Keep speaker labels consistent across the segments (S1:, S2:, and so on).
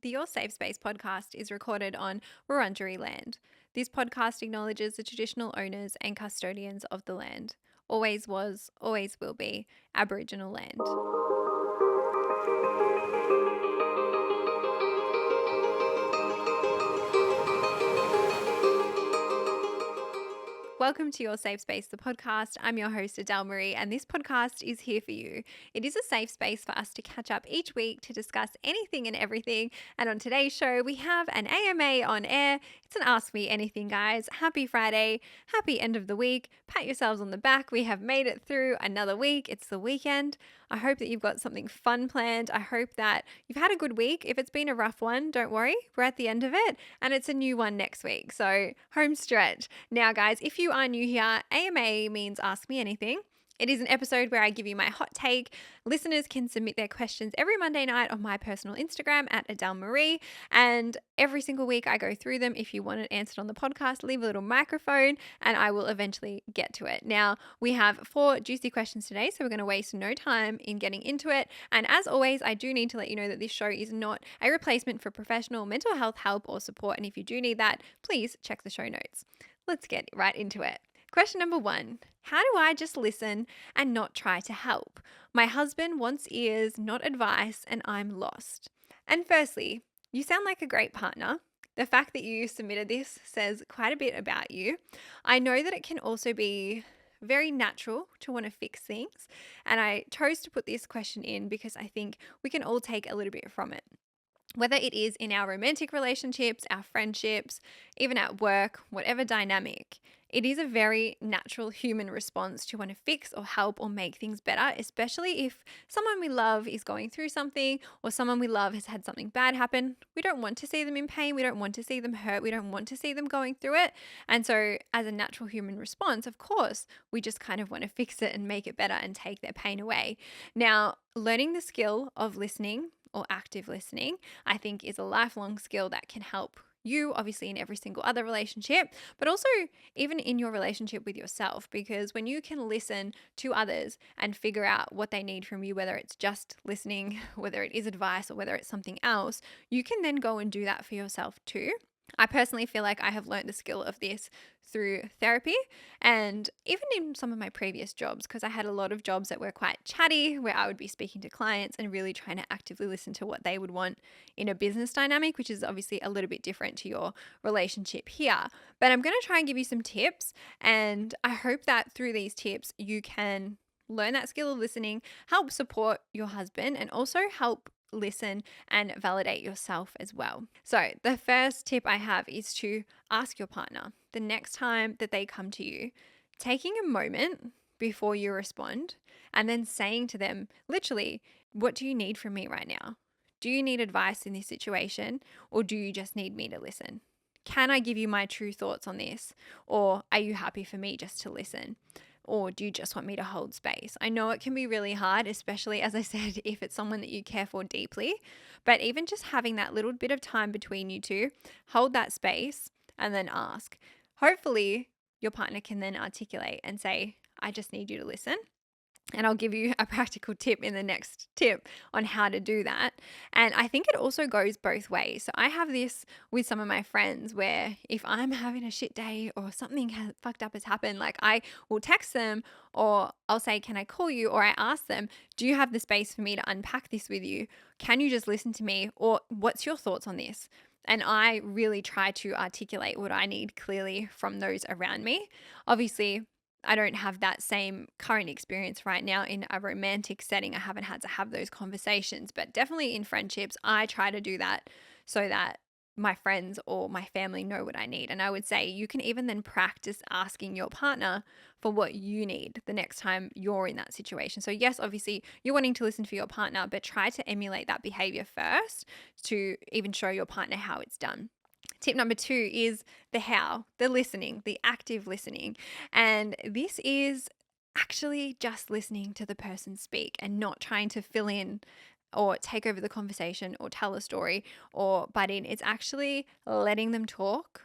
S1: The Your Safe Space podcast is recorded on Wurundjeri land. This podcast acknowledges the traditional owners and custodians of the land. Always was, always will be Aboriginal land. Welcome to Your Safe Space, the podcast. I'm your host, Adele Marie, and this podcast is here for you. It is a safe space for us to catch up each week to discuss anything and everything. And on today's show, we have an AMA on air. It's an Ask Me Anything, guys. Happy Friday. Happy end of the week. Pat yourselves on the back. We have made it through another week. It's the weekend. I hope that you've got something fun planned. I hope that you've had a good week. If it's been a rough one, don't worry. We're at the end of it, and it's a new one next week. So home stretch. Now, guys, if you are new here, AMA means Ask Me Anything. It is an episode where I give you my hot take. Listeners can submit their questions every Monday night on my personal Instagram at Adele Marie. And every single week I go through them. If you want it answered on the podcast, leave a little microphone and I will eventually get to it. Now, we have 4 juicy questions today, so we're going to waste no time in getting into it. And as always, I do need to let you know that this show is not a replacement for professional mental health help or support. And if you do need that, please check the show notes. Let's get right into it. Question number 1. How do I just listen and not try to help? My husband wants ears, not advice, and I'm lost. And firstly, you sound like a great partner. The fact that you submitted this says quite a bit about you. I know that it can also be very natural to want to fix things. And I chose to put this question in because I think we can all take a little bit from it. Whether it is in our romantic relationships, our friendships, even at work, whatever dynamic, it is a very natural human response to want to fix or help or make things better, especially if someone we love is going through something or someone we love has had something bad happen. We don't want to see them in pain. We don't want to see them hurt. We don't want to see them going through it. And so as a natural human response, of course, we just kind of want to fix it and make it better and take their pain away. Now, learning the skill of listening or active listening, I think is a lifelong skill that can help you, obviously, in every single other relationship, but also even in your relationship with yourself. Because when you can listen to others and figure out what they need from you, whether it's just listening, whether it is advice, or whether it's something else, you can then go and do that for yourself too. I personally feel like I have learned the skill of this through therapy and even in some of my previous jobs, because I had a lot of jobs that were quite chatty, where I would be speaking to clients and really trying to actively listen to what they would want in a business dynamic, which is obviously a little bit different to your relationship here. But I'm going to try and give you some tips, and I hope that through these tips you can learn that skill of listening, help support your husband, and also help listen and validate yourself as well. So the first tip I have is to ask your partner the next time that they come to you, taking a moment before you respond and then saying to them, literally, what do you need from me right now? Do you need advice in this situation, or do you just need me to listen? Can I give you my true thoughts on this? Or are you happy for me just to listen? Or do you just want me to hold space? I know it can be really hard, especially, as I said, if it's someone that you care for deeply. But even just having that little bit of time between you two, hold that space and then ask. Hopefully, your partner can then articulate and say, I just need you to listen. And I'll give you a practical tip in the next tip on how to do that. And I think it also goes both ways. So I have this with some of my friends where if I'm having a shit day or something fucked up has happened, like I will text them or I'll say, can I call you? Or I ask them, do you have the space for me to unpack this with you? Can you just listen to me? Or what's your thoughts on this? And I really try to articulate what I need clearly from those around me. Obviously, I don't have that same current experience right now in a romantic setting. I haven't had to have those conversations, but definitely in friendships, I try to do that so that my friends or my family know what I need. And I would say you can even then practice asking your partner for what you need the next time you're in that situation. So yes, obviously you're wanting to listen for your partner, but try to emulate that behavior first to even show your partner how it's done. Tip number 2 is the how, the listening, the active listening. And this is actually just listening to the person speak and not trying to fill in or take over the conversation or tell a story or butt in. It's actually letting them talk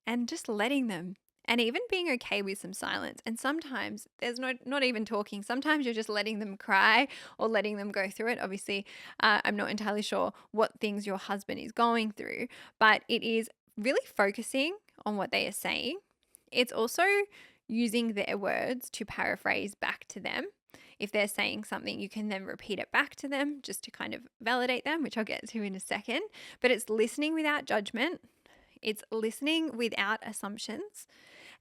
S1: and just letting them and even being okay with some silence. And sometimes there's not even talking. Sometimes you're just letting them cry or letting them go through it. Obviously, I'm not entirely sure what things your husband is going through, but it is really focusing on what they are saying. It's also using their words to paraphrase back to them. If they're saying something, you can then repeat it back to them just to kind of validate them, which I'll get to in a second. But it's listening without judgment. It's listening without assumptions.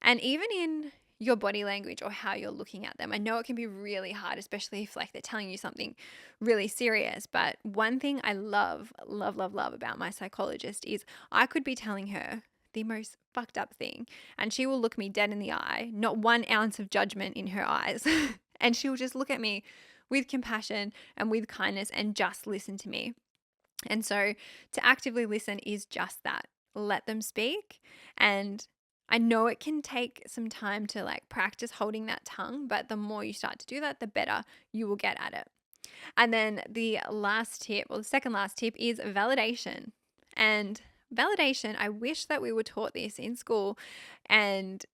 S1: And even in your body language or how you're looking at them. I know it can be really hard, especially if like they're telling you something really serious. But one thing I love about my psychologist is I could be telling her the most fucked up thing and she will look me dead in the eye, not 1 ounce of judgment in her eyes. And she'll just look at me with compassion and with kindness and just listen to me. And so to actively listen is just that. Let them speak. And I know it can take some time to like practice holding that tongue, but the more you start to do that, the better you will get at it. And then the last tip, or the second last tip, is validation. And validation, I wish that we were taught this in school, and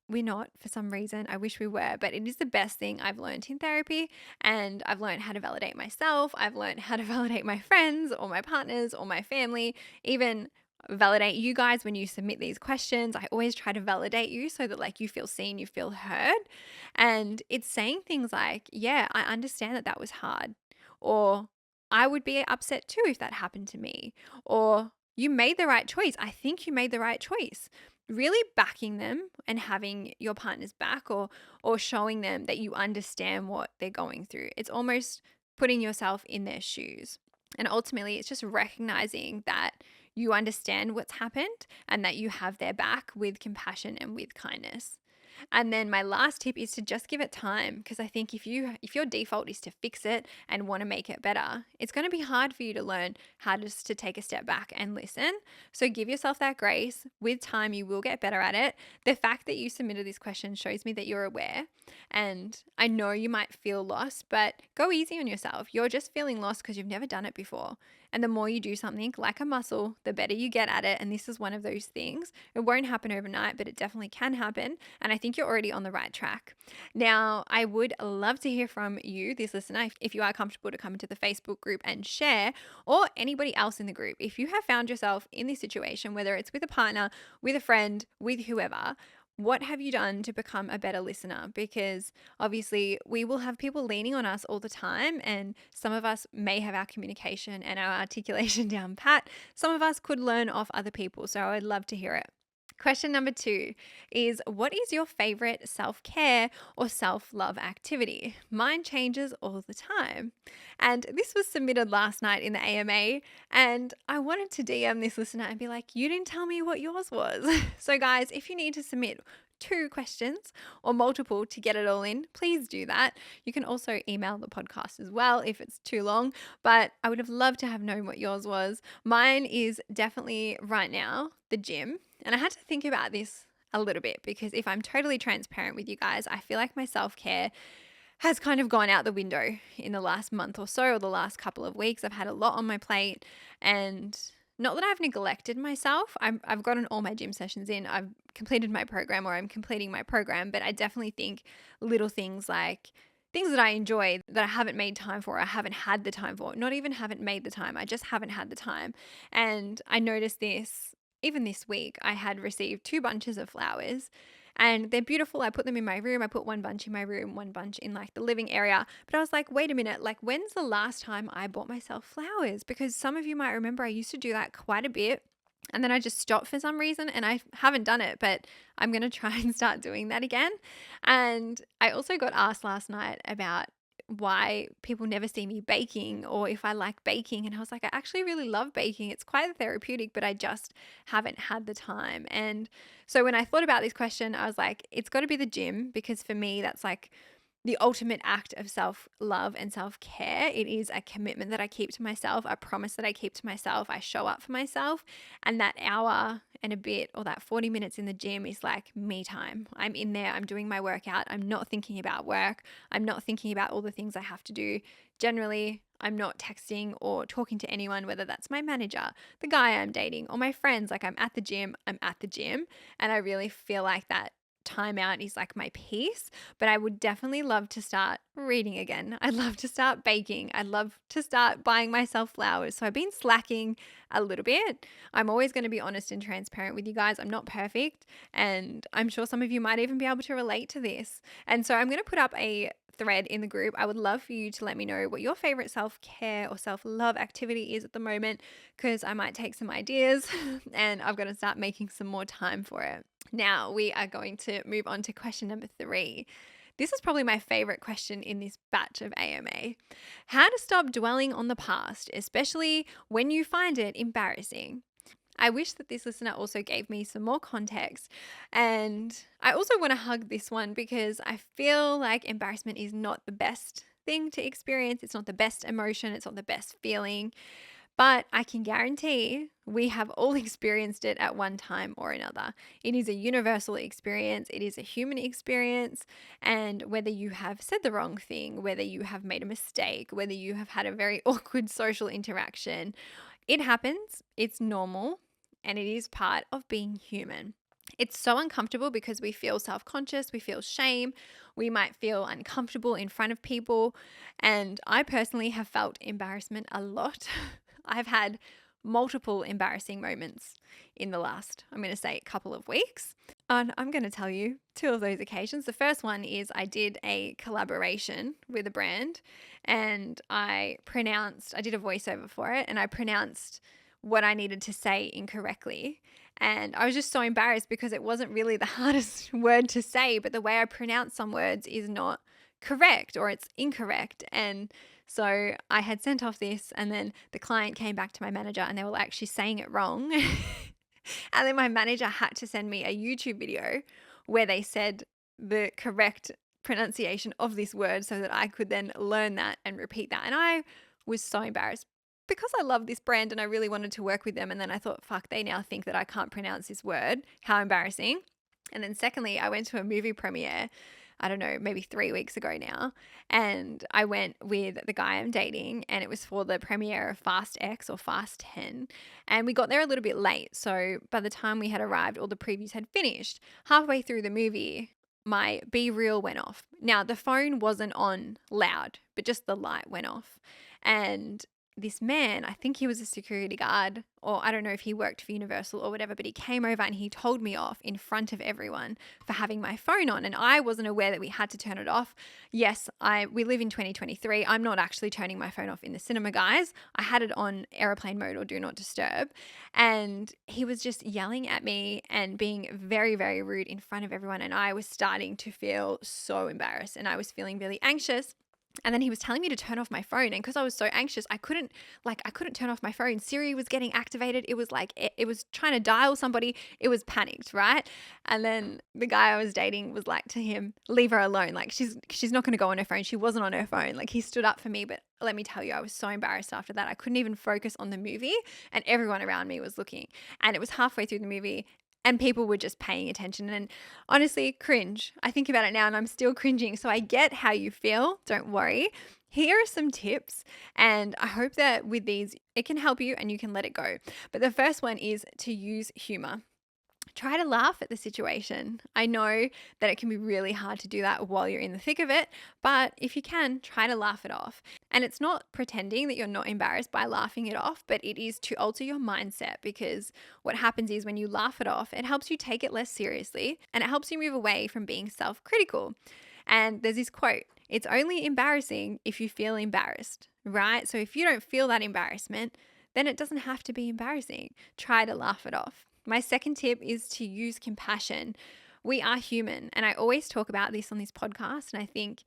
S1: we're not for some reason. I wish we were, but it is the best thing I've learned in therapy. And I've learned how to validate myself. I've learned how to validate my friends or my partners or my family, even validate you guys when you submit these questions. I always try to validate you so that like you feel seen, you feel heard. And it's saying things like, yeah, I understand that that was hard. Or I would be upset too if that happened to me. Or you made the right choice. I think you made the right choice. Really backing them and having your partner's back, or showing them that you understand what they're going through. It's almost putting yourself in their shoes. And ultimately, it's just recognizing that you understand what's happened and that you have their back with compassion and with kindness. And then my last tip is to just give it time, because I think if your default is to fix it and want to make it better, it's going to be hard for you to learn how just to take a step back and listen. So give yourself that grace. With time, you will get better at it. The fact that you submitted this question shows me that you're aware. And I know you might feel lost, but go easy on yourself. You're just feeling lost because you've never done it before. And the more you do something like a muscle, the better you get at it. And this is one of those things. It won't happen overnight, but it definitely can happen. And I think you're already on the right track. Now, I would love to hear from you, this listener, if you are comfortable to come into the Facebook group and share, or anybody else in the group. If you have found yourself in this situation, whether it's with a partner, with a friend, with whoever, what have you done to become a better listener? Because obviously we will have people leaning on us all the time, and some of us may have our communication and our articulation down pat. Some of us could learn off other people. So I'd love to hear it. Question number 2 is, what is your favorite self-care or self-love activity? Mine changes all the time. And this was submitted last night in the AMA, and I wanted to DM this listener and be like, you didn't tell me what yours was. So guys, if you need to submit 2 questions or multiple to get it all in, please do that. You can also email the podcast as well if it's too long, but I would have loved to have known what yours was. Mine is definitely right now the gym. And I had to think about this a little bit, because if I'm totally transparent with you guys, I feel like my self-care has kind of gone out the window in the last month or so, or the last couple of weeks. I've had a lot on my plate, and not that I've neglected myself. I've gotten all my gym sessions in. I've completed my program, or I'm completing my program, but I definitely think little things like things that I enjoy that I haven't made time for, I haven't had the time for, not even haven't made the time, I just haven't had the time. And I noticed this even this week. I had received 2 bunches of flowers, and they're beautiful. I put them in my room. I put 1 bunch in my room, 1 bunch in like the living area. But I was like, wait a minute, like when's the last time I bought myself flowers? Because some of you might remember I used to do that quite a bit. And then I just stopped for some reason, and I haven't done it, but I'm going to try and start doing that again. And I also got asked last night about why people never see me baking, or if I like baking. And I was like, I actually really love baking. It's quite therapeutic, but I just haven't had the time. And so when I thought about this question, I was like, it's got to be the gym, because for me, that's like the ultimate act of self-love and self-care. It is a commitment that I keep to myself, a promise that I keep to myself. I show up for myself, and that hour and a bit, or that 40 minutes in the gym, is like me time. I'm in there, I'm doing my workout. I'm not thinking about work. I'm not thinking about all the things I have to do. Generally, I'm not texting or talking to anyone, whether that's my manager, the guy I'm dating, or my friends. Like I'm at the gym, and I really feel like that time out is like my peace, but I would definitely love to start reading again. I'd love to start baking. I'd love to start buying myself flowers. So I've been slacking a little bit. I'm always going to be honest and transparent with you guys. I'm not perfect, and I'm sure some of you might even be able to relate to this. And so I'm going to put up a thread in the group. I would love for you to let me know what your favorite self-care or self-love activity is at the moment, because I might take some ideas and I've got to start making some more time for it. Now we are going to move on to question number 3. This is probably my favorite question in this batch of AMA. How to stop dwelling on the past, especially when you find it embarrassing. I wish that this listener also gave me some more context. And I also want to hug this one because I feel like embarrassment is not the best thing to experience. It's not the best emotion. It's not the best feeling. But I can guarantee we have all experienced it at one time or another. It is a universal experience. It is a human experience. And whether you have said the wrong thing, whether you have made a mistake, whether you have had a very awkward social interaction, it happens. It's normal. And it is part of being human. It's so uncomfortable because we feel self-conscious, we feel shame, we might feel uncomfortable in front of people. And I personally have felt embarrassment a lot. I've had multiple embarrassing moments in the last, I'm going to say, couple of weeks. And I'm going to tell you 2 of those occasions. The first one is I did a collaboration with a brand, and I did a voiceover for it, and I pronounced what I needed to say incorrectly. And I was just so embarrassed because it wasn't really the hardest word to say, but the way I pronounce some words is not correct, or it's incorrect. And so I had sent off this, and then the client came back to my manager and they were actually saying it wrong. And then my manager had to send me a YouTube video where they said the correct pronunciation of this word so that I could then learn that and repeat that. And I was so embarrassed because I love this brand and I really wanted to work with them. And then I thought, fuck, they now think that I can't pronounce this word. How embarrassing. And then secondly, I went to a movie premiere, I don't know, maybe 3 weeks ago now. And I went with the guy I'm dating, and it was for the premiere of Fast X or Fast 10. And we got there a little bit late. So by the time we had arrived, all the previews had finished. Halfway through the movie, my Be Real went off. Now, the phone wasn't on loud, but just the light went off. And this man, I think he was a security guard, or I don't know if he worked for Universal or whatever, but he came over and he told me off in front of everyone for having my phone on. And I wasn't aware that we had to turn it off. Yes, we live in 2023. I'm not actually turning my phone off in the cinema, guys. I had it on airplane mode or do not disturb. And he was just yelling at me and being very, very rude in front of everyone. And I was starting to feel so embarrassed, and I was feeling really anxious. And then he was telling me to turn off my phone. And because I was so anxious, I couldn't turn off my phone. Siri was getting activated. It was like, it was trying to dial somebody. It was panicked, right? And then the guy I was dating was like to him, leave her alone. Like she's not going to go on her phone. She wasn't on her phone. Like he stood up for me. But let me tell you, I was so embarrassed after that. I couldn't even focus on the movie, and everyone around me was looking. And it was halfway through the movie, and people were just paying attention, and honestly, cringe. I think about it now and I'm still cringing. So I get how you feel. Don't worry. Here are some tips, and I hope that with these, it can help you and you can let it go. But the first one is to use humor. Try to laugh at the situation. I know that it can be really hard to do that while you're in the thick of it, but if you can, try to laugh it off. And it's not pretending that you're not embarrassed by laughing it off, but it is to alter your mindset, because what happens is when you laugh it off, it helps you take it less seriously, and it helps you move away from being self-critical. And there's this quote, it's only embarrassing if you feel embarrassed, right? So if you don't feel that embarrassment, then it doesn't have to be embarrassing. Try to laugh it off. My second tip is to use compassion. We are human, and I always talk about this on this podcast, and I think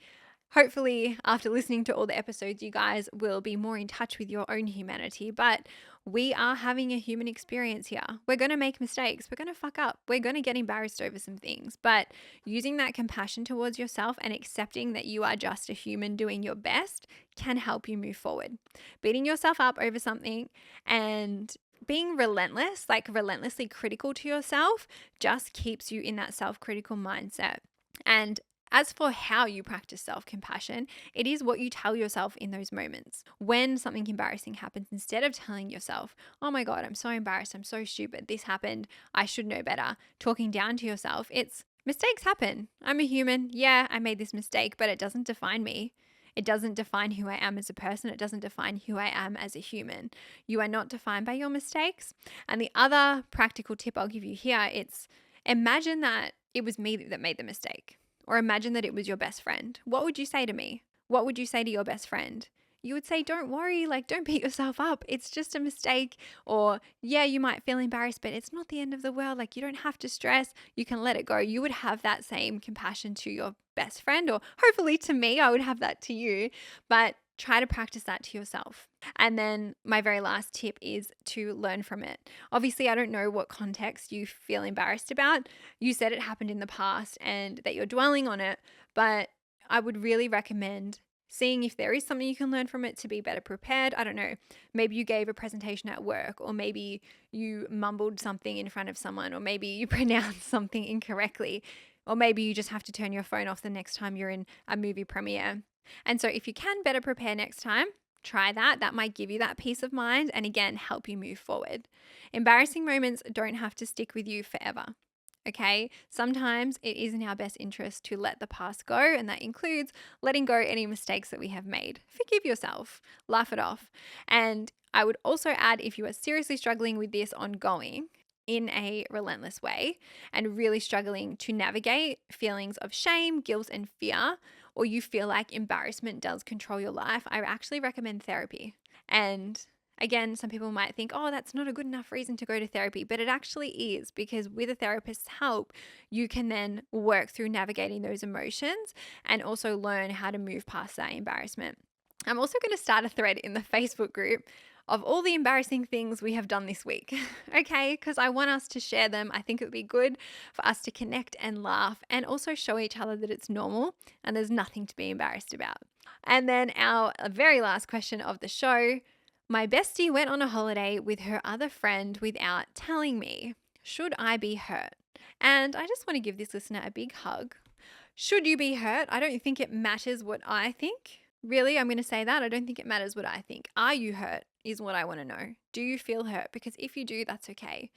S1: hopefully after listening to all the episodes, you guys will be more in touch with your own humanity. But we are having a human experience here. We're going to make mistakes. We're going to fuck up. We're going to get embarrassed over some things. But using that compassion towards yourself and accepting that you are just a human doing your best can help you move forward. Beating yourself up over something and being relentless, like relentlessly critical to yourself, just keeps you in that self-critical mindset. And as for how you practice self-compassion, it is what you tell yourself in those moments. When something embarrassing happens, instead of telling yourself, oh my God, I'm so embarrassed, I'm so stupid, this happened, I should know better, talking down to yourself, it's Mistakes happen. I'm a human. Yeah, I made this mistake, but it doesn't define me. It doesn't define who I am as a person. It doesn't define who I am as a human. You are not defined by your mistakes. And the other practical tip I'll give you here, it's imagine that it was me that made the mistake, or imagine that it was your best friend. What would you say to me? What would you say to your best friend? You would say, don't worry, like, don't beat yourself up. It's just a mistake. Or, yeah, you might feel embarrassed, but it's not the end of the world. Like, you don't have to stress. You can let it go. You would have that same compassion to your best friend, or hopefully to me, I would have that to you. But try to practice that to yourself. And then my very last tip is to learn from it. Obviously, I don't know what context you feel embarrassed about. You said it happened in the past and that you're dwelling on it, but I would really recommend seeing if there is something you can learn from it to be better prepared. I don't know, maybe you gave a presentation at work, or maybe you mumbled something in front of someone, or maybe you pronounced something incorrectly, or maybe you just have to turn your phone off the next time you're in a movie premiere. And so if you can better prepare next time, try that. That might give you that peace of mind and again, help you move forward. Embarrassing moments don't have to stick with you forever. Okay, sometimes it is in our best interest to let the past go, and that includes letting go any mistakes that we have made. Forgive yourself, laugh it off. And I would also add, if you are seriously struggling with this ongoing in a relentless way and really struggling to navigate feelings of shame, guilt, and fear, or you feel like embarrassment does control your life, I actually recommend therapy. And again, some people might think, oh, that's not a good enough reason to go to therapy, but it actually is, because with a therapist's help, you can then work through navigating those emotions and also learn how to move past that embarrassment. I'm also going to start a thread in the Facebook group of all the embarrassing things we have done this week, okay? Because I want us to share them. I think it would be good for us to connect and laugh and also show each other that it's normal and there's nothing to be embarrassed about. And then our very last question of the show: my bestie went on a holiday with her other friend without telling me. Should I be hurt? And I just want to give this listener a big hug. Should you be hurt? I don't think it matters what I think. Really, I'm going to say that. I don't think it matters what I think. Are you hurt is what I want to know. Do you feel hurt? Because if you do, that's okay.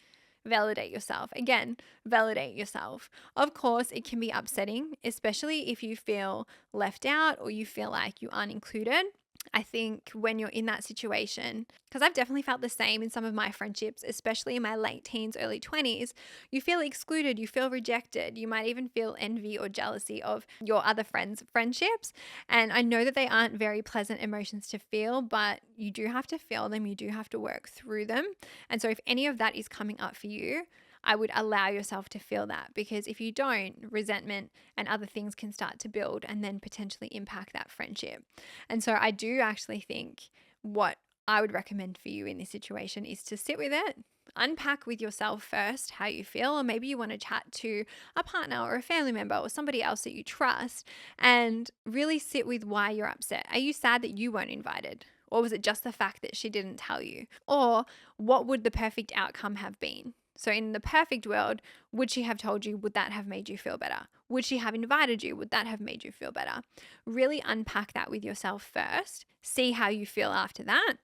S1: Validate yourself. Again, validate yourself. Of course, it can be upsetting, especially if you feel left out or you feel like you aren't included. I think when you're in that situation, because I've definitely felt the same in some of my friendships, especially in my late teens, early 20s, you feel excluded, you feel rejected, you might even feel envy or jealousy of your other friends' friendships. And I know that they aren't very pleasant emotions to feel, but you do have to feel them, you do have to work through them. And so if any of that is coming up for you, I would allow yourself to feel that, because if you don't, resentment and other things can start to build and then potentially impact that friendship. And so I do actually think what I would recommend for you in this situation is to sit with it, unpack with yourself first how you feel, or maybe you want to chat to a partner or a family member or somebody else that you trust and really sit with why you're upset. Are you sad that you weren't invited? Or was it just the fact that she didn't tell you? Or what would the perfect outcome have been? So in the perfect world, would she have told you? Would that have made you feel better? Would she have invited you? Would that have made you feel better? Really unpack that with yourself first. See how you feel after that.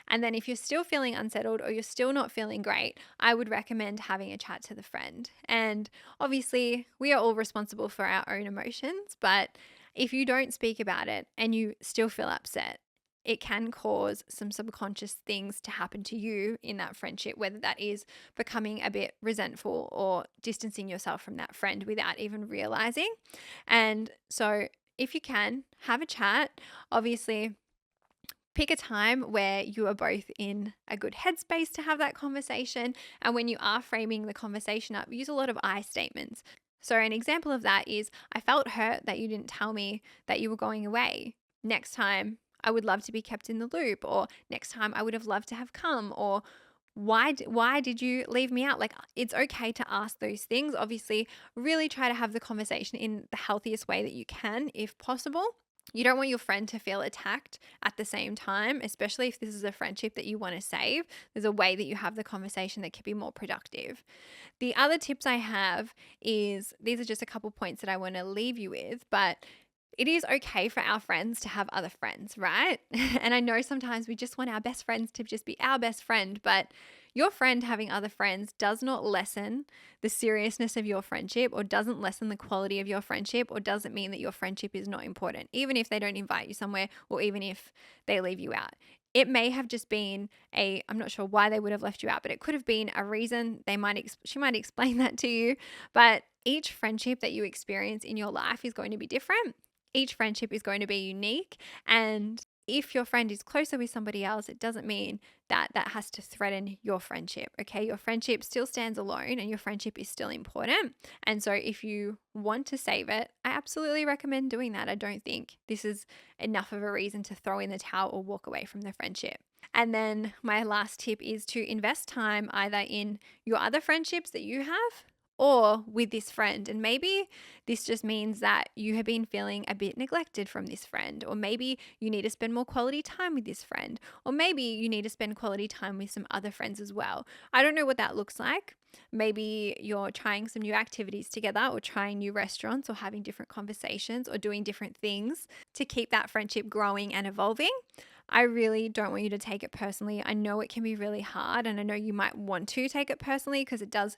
S1: And then if you're still feeling unsettled or you're still not feeling great, I would recommend having a chat to the friend. And obviously, we are all responsible for our own emotions, but if you don't speak about it and you still feel upset, it can cause some subconscious things to happen to you in that friendship, whether that is becoming a bit resentful or distancing yourself from that friend without even realizing. And so if you can, have a chat. Obviously, pick a time where you are both in a good headspace to have that conversation. And when you are framing the conversation up, use a lot of I statements. So an example of that is, I felt hurt that you didn't tell me that you were going away. Next time, I would love to be kept in the loop, or next time I would have loved to have come, or why did you leave me out? Like, it's okay to ask those things. Obviously, really try to have the conversation in the healthiest way that you can, if possible. You don't want your friend to feel attacked at the same time, especially if this is a friendship that you want to save. There's a way that you have the conversation that can be more productive. The other tips I have is, these are just a couple points that I want to leave you with, but it is okay for our friends to have other friends, right? And I know sometimes we just want our best friends to just be our best friend, but Your friend having other friends does not lessen the seriousness of your friendship, or doesn't lessen the quality of your friendship, or doesn't mean that your friendship is not important, even if they don't invite you somewhere, or even if they leave you out. It may have just been I'm not sure why they would have left you out, but it could have been a reason. She might explain that to you. But each friendship that you experience in your life is going to be different. Each friendship is going to be unique. And if your friend is closer with somebody else, it doesn't mean that that has to threaten your friendship. Okay. Your friendship still stands alone and your friendship is still important. And so if you want to save it, I absolutely recommend doing that. I don't think this is enough of a reason to throw in the towel or walk away from the friendship. And then my last tip is to invest time either in your other friendships that you have or with this friend. And maybe this just means that you have been feeling a bit neglected from this friend, or maybe you need to spend more quality time with this friend, or maybe you need to spend quality time with some other friends as well. I don't know what that looks like. Maybe you're trying some new activities together, or trying new restaurants, or having different conversations, or doing different things to keep that friendship growing and evolving. I really don't want you to take it personally. I know it can be really hard, and I know you might want to take it personally because it does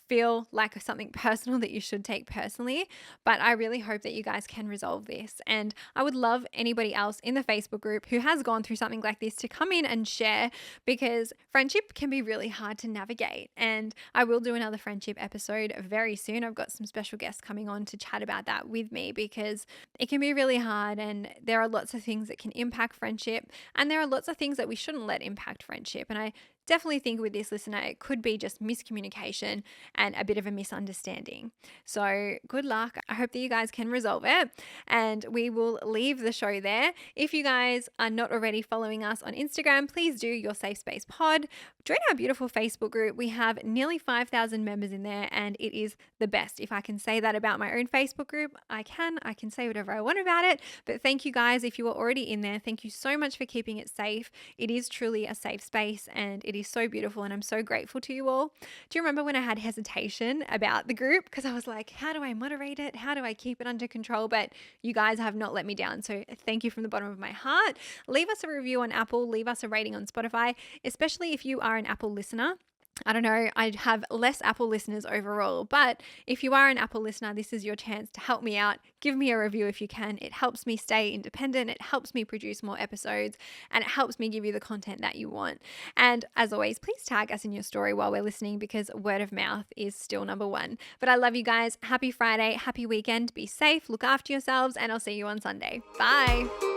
S1: feel like something personal that you should take personally, but I really hope that you guys can resolve this. And I would love anybody else in the Facebook group who has gone through something like this to come in and share, because friendship can be really hard to navigate. And I will do another friendship episode very soon. I've got some special guests coming on to chat about that with me, because it can be really hard, and there are lots of things that can impact friendship, and there are lots of things that we shouldn't let impact friendship. And I definitely think with this listener, it could be just miscommunication and a bit of a misunderstanding. So good luck. I hope that you guys can resolve it, and we will leave the show there. If you guys are not already following us on Instagram, please do Your Safe Space Pod. Join our beautiful Facebook group. We have nearly 5,000 members in there, and it is the best. If I can say that about my own Facebook group, I can say whatever I want about it. But thank you guys. If you are already in there, thank you so much for keeping it safe. It is truly a safe space, and it is so beautiful, and I'm so grateful to you all. Do you remember when I had hesitation about the group? Because I was like, how do I moderate it? How do I keep it under control? But you guys have not let me down. So thank you from the bottom of my heart. Leave us a review on Apple, leave us a rating on Spotify, especially if you are an Apple listener. I don't know, I have less Apple listeners overall, but if you are an Apple listener, this is your chance to help me out. Give me a review if you can. It helps me stay independent. It helps me produce more episodes, and it helps me give you the content that you want. And as always, please tag us in your story while we're listening, because word of mouth is still number one. But I love you guys. Happy Friday. Happy weekend. Be safe. Look after yourselves, and I'll see you on Sunday. Bye.